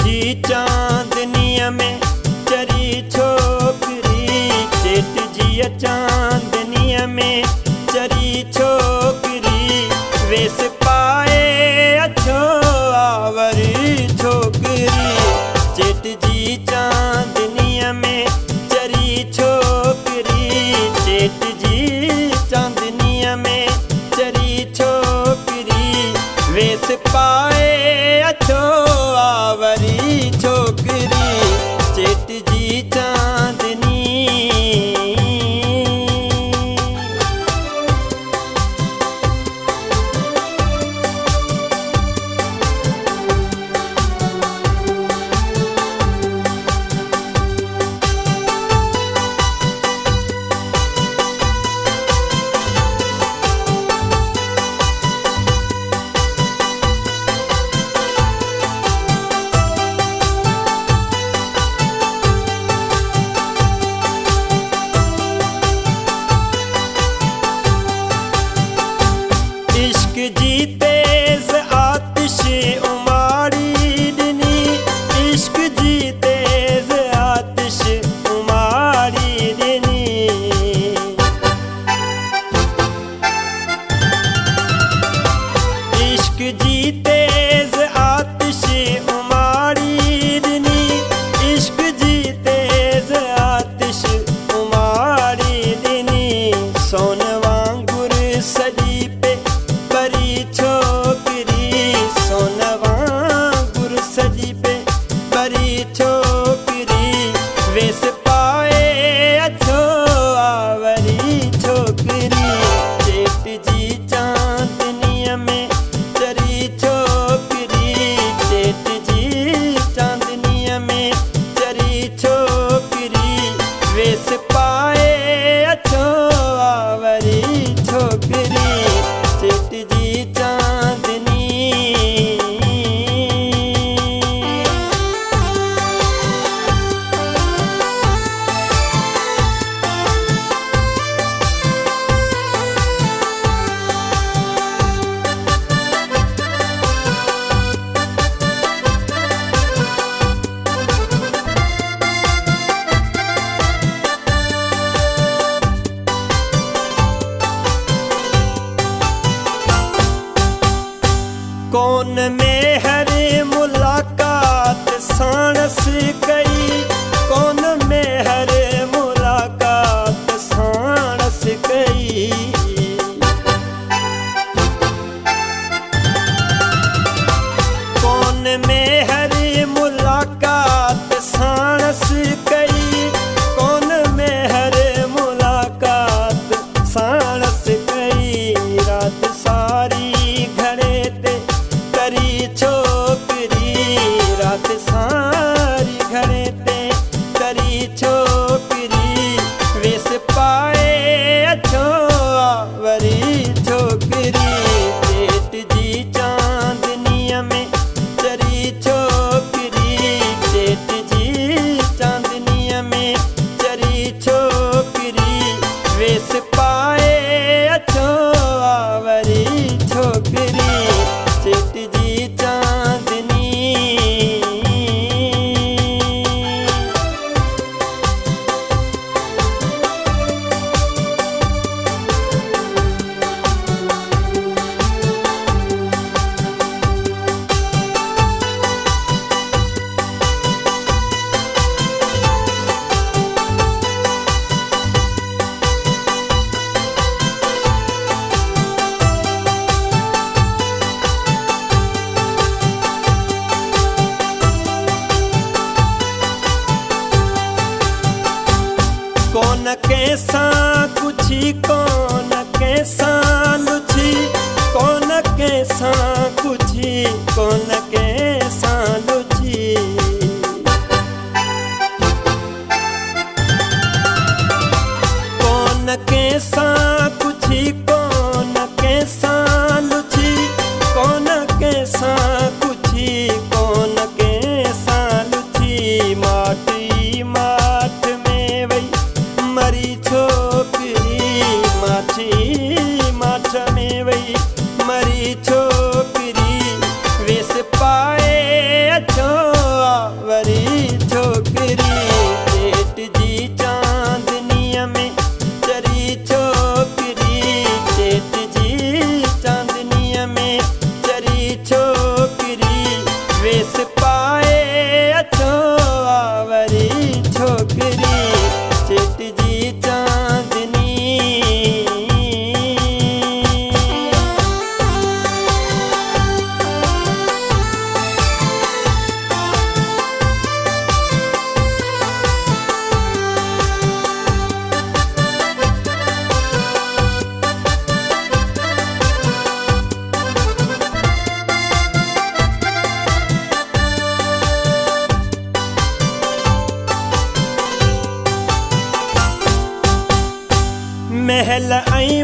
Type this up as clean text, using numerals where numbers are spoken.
जी चांदनीअ में चरी छोकरी, चेट जी चांदनीअ में चरी छोकरी, वेस पाए अछो आवरी छोकरी। चेट जी चांदनीअ में चरी छोकरी, चेट जी चांदनीअ में चरी छोकरी, वेस पाए अछो आवरी छोकरी। चेट जी चांदनी इश्क जी तेज आतिश उमाड़ी दिनी, इश्क जी तेज आतिश उमाड़ी दिनी। इश्क जी तेज आतिश उमाड़ी दिनी, इश्क जी तेज आतिश उमाड़ी दिनी। सोन वांगुर सजी पे बरी छोकरी, सोन वांगुर सजी पे बरी छोकरी, वेस पाए अछो आवरी छोकरी। चेट जी चांदनीअ में चरी छोकरी, चेट जी चांदनीअ में चरी छोकरी, वेस पाए अछो आवरी छोकरी। चेट जी चांदनी कौन में हर मुलाकात साणस कई, कौन में हर मुलाकात साणस कई। कौन में हर मुलाकात साणस कई, कौन में हर मुलाकात साणस कई। रात सारी घड़े ते करी छोकरी, रात सारी घड़े ते करी छोकरी, वेस पाए अछो आवरी छोकरी। चेट जी चांदनीअ में चरी छोकरी, चेट जी चांदनीअ में चरी छोकरी, वेस पाए अछो आवरी छोकरी। चेट जी चांदनी कौन कैसा कुछी, कौन कैसा लुची, कौन कैसा कुछी, कौन कैसा लुची। कौन कैसा कुछी, कौन कैसा लुची, कौन कैसा कुछी, कौन कैसा लुची। माटी माठ में वही मरी छोकरी, माटी माठ में वही मरी छोकरी, आवरी छोकरी जेठ जी चांदनिया में चरी छोकरी जेठ जी चांदनिया में चरी छोकरी वेश पाए अछो आवरी छोकरी जेठ जी चांदनी महल ऐं